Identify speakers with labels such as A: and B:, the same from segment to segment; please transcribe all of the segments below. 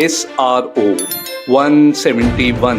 A: SRO 171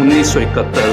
A: 1971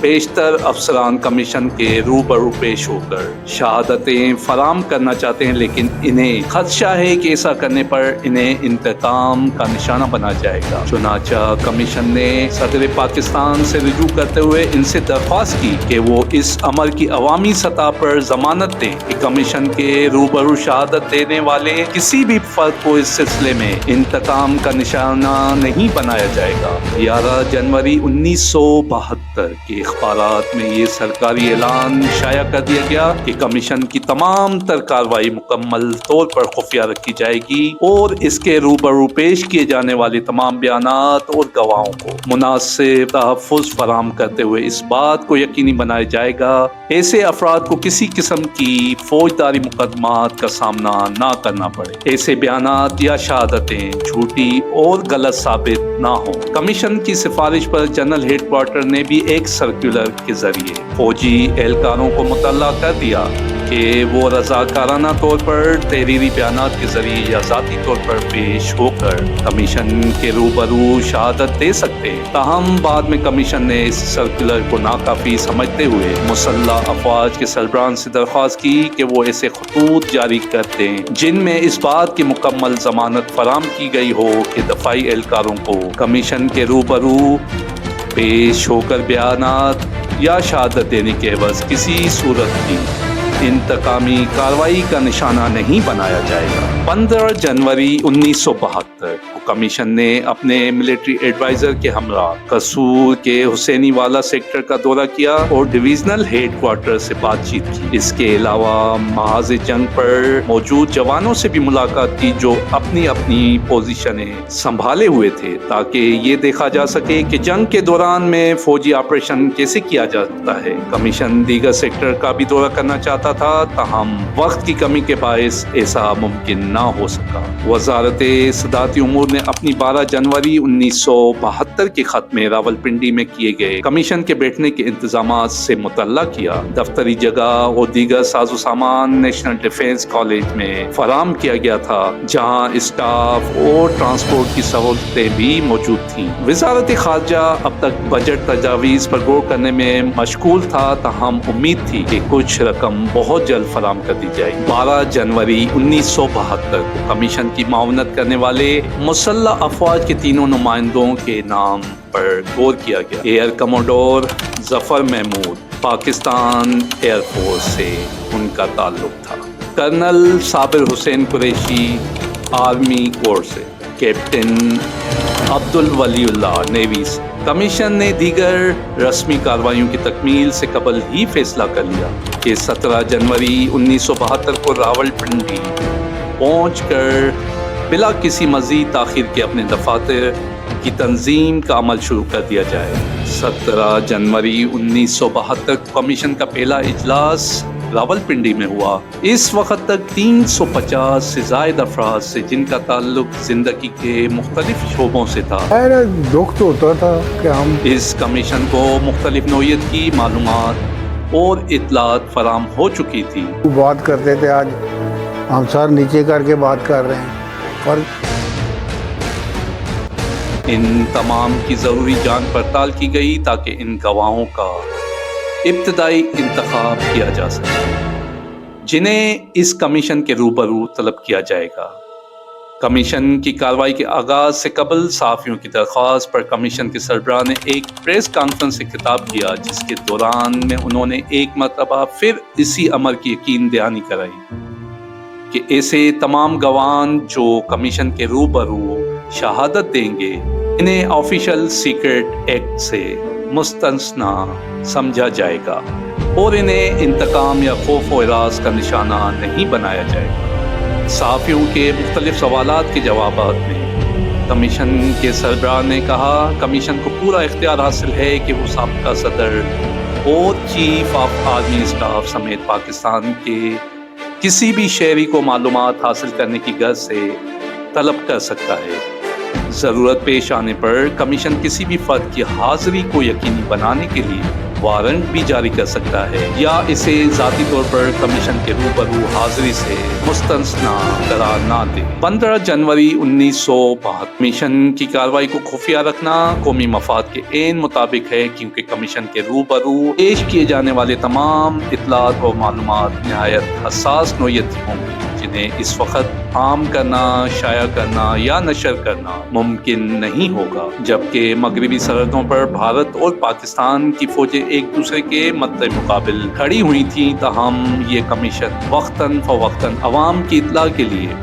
A: بیشتر افسران commission کے روبرو پیش ہو کر شہادتیں فراہم کرنا چاہتے ہیں، لیکن انہیں خدشہ ہے کہ ایسا کرنے پر انہیں انتقام کا نشانہ بنا جائے گا۔ چنانچہ کمیشن نے صدر پاکستان سے رجوع کرتے ہوئے ان سے درخواست کی کہ وہ اس امر کی عوامی سطح پر ضمانت دیں کہ کمیشن کے روبرو شہادت دینے والے کسی بھی فرد کو اس سلسلے میں انتقام کا نشانہ نہیں بنایا جائے گا۔ 11 جنوری 1972 کے اخبارات میں یہ سرکاری اعلان شائع کر دیا گیا کہ کمیشن کی تمام تر کارروائی مکمل طور پر خفیہ رکھی جائے گی اور اس کے روبرو پیش کیے جانے والے تمام بیانات اور گواہوں کو مناسب تحفظ فراہم کرتے ہوئے اس بات کو یقینی بنایا جائے گا ایسے افراد کو کسی قسم کی فوجداری مقدمات کا سامنا نہ کرنا پڑے، ایسے بیانات یا شہادتیں جھوٹی اور غلط ثابت نہ ہوں۔ کمیشن کی سفارش پر جنرل ہیڈ کوارٹر نے بھی ایک سرکولر کے ذریعے فوجی اہلکاروں کو مطلع کر دیا کہ وہ رضاکارانہ طور پر تحریری بیانات کے ذریعے یا ذاتی طور پر پیش ہو کر کمیشن کے روبرو شہادت دے سکتے ہیں۔ تاہم بعد میں کمیشن نے اس سرکولر کو ناکافی سمجھتے ہوئے مسلح افواج کے سربراہان سے درخواست کی کہ وہ ایسے خطوط جاری کر دیں جن میں اس بات کی مکمل ضمانت فراہم کی گئی ہو کہ دفاعی اہلکاروں کو کمیشن کے روبرو پیش ہو کر بیانات یا شہادت دینے کے عوض کسی صورت کی انتقامی کارروائی کا نشانہ نہیں بنایا جائے گا۔ 15 جنوری 1972 کو کمیشن نے اپنے ملٹری ایڈوائزر کے ہمراہ قصور کے حسینی والا سیکٹر کا دورہ کیا اور ڈویژنل ہیڈ کوارٹر سے بات چیت کی۔ اس کے علاوہ محاذ جنگ پر موجود جوانوں سے بھی ملاقات کی جو اپنی اپنی پوزیشنیں سنبھالے ہوئے تھے تاکہ یہ دیکھا جا سکے کہ جنگ کے دوران میں فوجی آپریشن کیسے کیا جاتا ہے۔ کمیشن دیگر سیکٹر کا بھی دورہ کرنا چاہتا تھا، تاہم وقت کی کمی کے باعث ایسا ممکن نہ ہو سکا۔ وزارت صدارتی امور نے اپنی 12 جنوری 1972 کے خط میں راولپنڈی میں کیے گئے کمیشن کے بیٹھنے کے انتظامات سے مطلع کیا۔ دفتری جگہ اور دیگر ساز و سامان نیشنل ڈیفنس کالج میں فراہم کیا گیا تھا، جہاں اسٹاف اور ٹرانسپورٹ کی سہولتیں بھی موجود تھیں۔ وزارت خارجہ اب تک بجٹ تجاویز پر غور کرنے میں مشغول تھا، تاہم امید تھی کہ کچھ رقم بہت جلد فراہم کر دی جائے گی۔ 12 جنوری 1972 کو کمیشن کی معاونت کرنے والے مسلح افواج کے تینوں نمائندوں کے نام پر غور کیا گیا۔ ایئر کموڈور ظفر محمود پاکستان ایئر فورس سے ان کا تعلق تھا، کرنل صابر حسین قریشی آرمی کور سے، کیپٹن عبد الولی اللہ نیوی سے۔ کمیشن نے دیگر رسمی کارروائیوں کی تکمیل سے قبل ہی فیصلہ کر لیا کہ 17 جنوری 1972 کو راولپنڈی پہنچ کر بلا کسی مزید تاخیر کے اپنے دفاتر کی تنظیم کا عمل شروع کر دیا جائے۔ 17 جنوری 1972 کو کمیشن کا پہلا اجلاس راولپنڈی میں ہوا۔ اس وقت تک 350 سے زائد افراد سے جن کا تعلق زندگی کے مختلف شعبوں سے تھا۔
B: دکھ تو ہوتا تھا کہ ہم
A: اس کمیشن کو مختلف نوعیت کی معلومات اور اطلاعات فراہم ہو چکی تھی۔
B: بات کرتے تھے، آج ہم سر نیچے کر کے بات کر رہے ہیں، اور
A: ان تمام کی ضروری جانچ پڑتال کی گئی تاکہ ان گواہوں کا ابتدائی انتخاب کیا جا سکے جنہیں اس کمیشن کے روبرو طلب کیا جائے گا۔ کمیشن کی کارروائی کے آغاز سے قبل صحافیوں کی درخواست پر کمیشن کے سربراہ نے ایک پریس کانفرنس سے خطاب کیا، جس کے دوران میں انہوں نے ایک مرتبہ پھر اسی امر کی یقین دہانی کرائی کہ ایسے تمام گواہان جو کمیشن کے روبرو شہادت دیں گے انہیں آفیشل سیکرٹ ایکٹ سے مستثنا سمجھا جائے گا اور انہیں انتقام یا خوف و ہراس کا نشانہ نہیں بنایا جائے گا۔ صحافیوں کے مختلف سوالات کے جوابات میں کمیشن کے سربراہ نے کہا، کمیشن کو پورا اختیار حاصل ہے کہ وہ سابقہ صدر اور چیف آف آرمی اسٹاف سمیت پاکستان کے کسی بھی شہری کو معلومات حاصل کرنے کی غرض سے طلب کر سکتا ہے۔ ضرورت پیش آنے پر کمیشن کسی بھی فرد کی حاضری کو یقینی بنانے کے لیے وارنٹ بھی جاری کر سکتا ہے یا اسے ذاتی طور پر کمیشن کے روبرو حاضری سے مستثنا قرار نہ دے۔ 15 جنوری 1962 کمیشن کی کارروائی کو خفیہ رکھنا قومی مفاد کے عین مطابق ہے، کیونکہ کمیشن کے روبرو پیش کیے جانے والے تمام اطلاعات و معلومات نہایت حساس نوعیت ہوں گی، جنہیں اس وقت عام کرنا، شائع کرنا یا نشر کرنا ممکن نہیں ہوگا۔ جبکہ مغربی سرحدوں پر بھارت اور پاکستان کی فوجیں ایک دوسرے کے مد مقابل کھڑی ہوئی تھیں، تاہم یہ کمیشن وقتاً فوقتاً عوام کی اطلاع کے لیے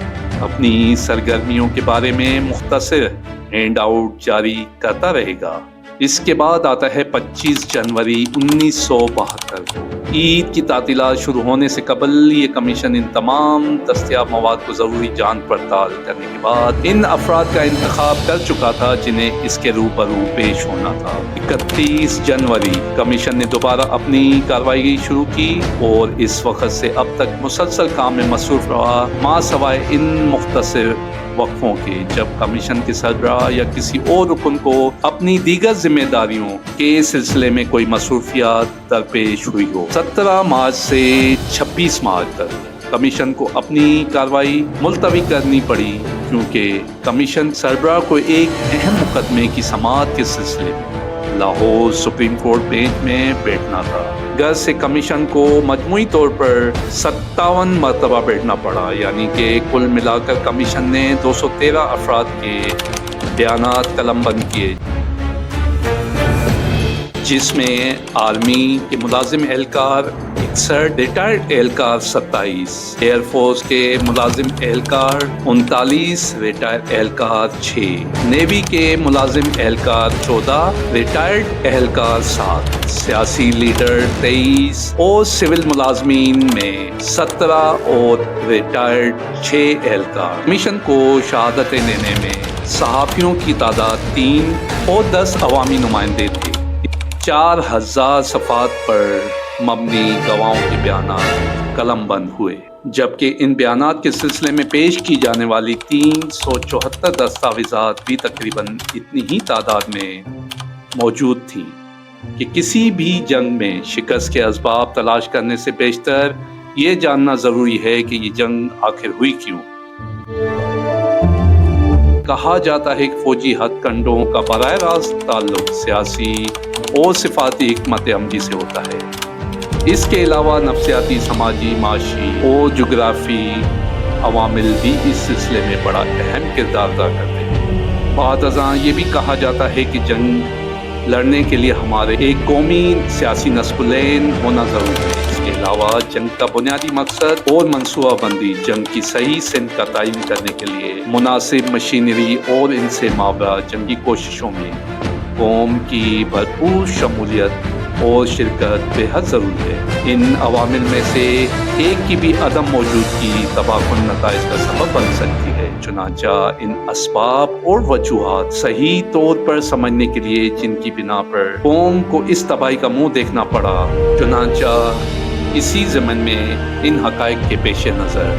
A: اپنی سرگرمیوں کے بارے میں مختصر ہینڈ آؤٹ جاری کرتا رہے گا۔ اس کے بعد آتا ہے 25 جنوری 1972 کو۔ عید کی تعطیلات شروع ہونے سے قبل یہ کمیشن ان تمام دستیاب مواد کو ضروری جانچ پڑتال کرنے کے بعد ان افراد کا انتخاب کر چکا تھا جنہیں اس کے روبرو پیش ہونا تھا۔ 31 جنوری کمیشن نے دوبارہ اپنی کارروائی شروع کی اور اس وقت سے اب تک مسلسل کام میں مصروف رہا، ماں سوائے ان مختصر وقفوں کے جب کمیشن کے سربراہ یا کسی اور رکن کو اپنی دیگر ذمہ داریوں کے سلسلے میں کوئی مصروفیات درپیش ہوئی ہو۔ 17 مارچ سے 26 مارچ تک کمیشن کو اپنی کارروائی ملتوی کرنی پڑی، کیونکہ کمیشن سربراہ کو ایک اہم مقدمے کی سماعت کے سلسلے میں لاہور سپریم کورٹ بینچ میں بیٹھنا تھا۔ غرض سے کمیشن کو مجموعی طور پر 57 مرتبہ بیٹھنا پڑا، یعنی کہ کل ملا کر کمیشن نے 213 افراد کے بیانات قلم بند کیے، جس میں آرمی کے ملازم اہلکار 61، ریٹائرڈ اہلکار 27، ایئر فورس کے ملازم اہلکار 39، ریٹائرڈ اہلکار 6، نیوی کے ملازم اہلکار 14، ریٹائرڈ اہلکار 7، سیاسی لیڈر 23 اور سول ملازمین میں 17 اور ریٹائرڈ 6 اہلکار۔ کمیشن کو شہادتیں دینے میں صحافیوں کی تعداد 3 اور 10 عوامی نمائندے تھے۔ 4000 صفحات پر مبنی گواہوں کے بیانات قلم بند ہوئے، جبکہ ان بیانات کے سلسلے میں پیش کی جانے والی 374 دستاویزات بھی تقریباً اتنی ہی تعداد میں موجود تھیں کہ کسی بھی جنگ میں شکست کے اسباب تلاش کرنے سے بیشتر یہ جاننا ضروری ہے کہ یہ جنگ آخر ہوئی کیوں۔ کہا جاتا ہے کہ فوجی ہتھ کنڈوں کا براہ راست تعلق سیاسی اور صفاتی حکمت عملی سے ہوتا ہے۔ اس کے علاوہ نفسیاتی، سماجی، معاشی اور جغرافی عوامل بھی اس سلسلے میں بڑا اہم کردار ادا کرتے ہیں۔ بعد ازاں یہ بھی کہا جاتا ہے کہ جنگ لڑنے کے لیے ہمارے ایک قومی سیاسی نصب العین ہونا ضروری ہے۔ اس کے علاوہ جنگ کا بنیادی مقصد اور منصوبہ بندی، جنگ کی صحیح سمت کا تعین کرنے کے لیے مناسب مشینری اور ان سے مابعد جنگی کوششوں میں قوم کی بھرپور شمولیت اور شرکت بے حد ضروری ہے۔ ان عوامل میں سے ایک کی بھی عدم موجودگی تباہ کن نتائج کا سبب بن سکتی ہے۔ چنانچہ ان اسباب اور وجوہات صحیح طور پر سمجھنے کے لیے جن کی بنا پر قوم کو اس تباہی کا منہ دیکھنا پڑا، چنانچہ اسی ضمن میں ان حقائق کے پیش نظر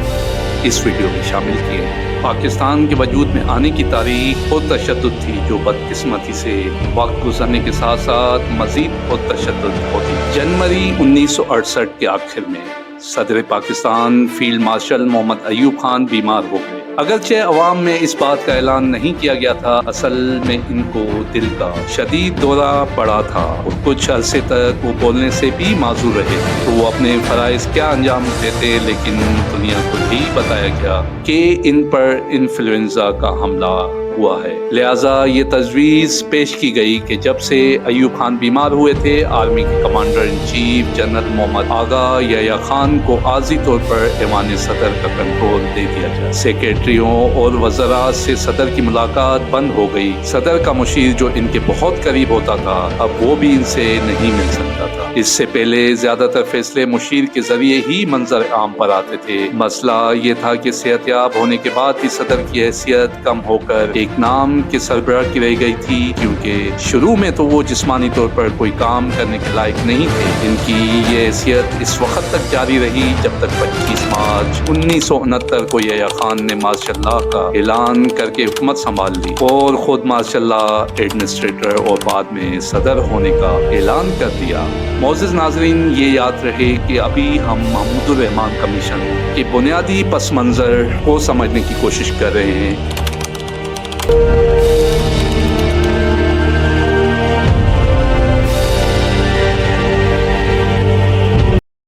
A: اس ویڈیو میں شامل کیے ہیں۔ پاکستان کے وجود میں آنے کی تاریخ اور تشدد تھی، جو بدقسمتی سے وقت گزرنے کے ساتھ ساتھ مزید اور تشدد ہوتی۔ جنوری 1968 کے آخر میں صدر پاکستان فیلڈ مارشل محمد ایوب خان بیمار ہو گئے۔ اگرچہ عوام میں اس بات کا اعلان نہیں کیا گیا تھا، اصل میں ان کو دل کا شدید دورہ پڑا تھا اور کچھ عرصے تک وہ بولنے سے بھی معذور رہے۔ تو وہ اپنے فرائض کیا انجام دیتے، لیکن دنیا کو بھی بتایا گیا کہ ان پر انفلوئنزا کا حملہ ہوا ہے۔ لہٰذا یہ تجویز پیش کی گئی کہ جب سے ایوب خان بیمار ہوئے تھے، آرمی کے کمانڈر ان چیف جنرل محمد آغا یحییٰ خان کو عارضی طور پر ایوان صدر کا کنٹرول دے دیا جائے۔ سیکریٹریوں اور وزراء سے صدر کی ملاقات بند ہو گئی۔ صدر کا مشیر جو ان کے بہت قریب ہوتا تھا، اب وہ بھی ان سے نہیں مل سکتا تھا۔ اس سے پہلے زیادہ تر فیصلے مشیر کے ذریعے ہی منظر عام پر آتے تھے۔ مسئلہ یہ تھا کہ صحت یاب ہونے کے بعد بھی صدر کی حیثیت کم ہو کر ایک نام کے سربراہ کی رہ گئی تھی، کیونکہ شروع میں تو وہ جسمانی طور پر کوئی کام کرنے کے لائق نہیں تھے۔ ان کی یہ حیثیت اس وقت تک جاری رہی جب تک 25 مارچ 1969 کو یحییٰ خان نے مارشل لاء کا اعلان کر کے حکومت سنبھال لی اور خود مارشل لاء ایڈمنسٹریٹر اور بعد میں صدر ہونے کا اعلان کر دیا۔ معزز ناظرین، یہ یاد رہے کہ ابھی ہم محمود الرحمان کمیشن کے بنیادی پس منظر کو سمجھنے کی کوشش کر رہے ہیں۔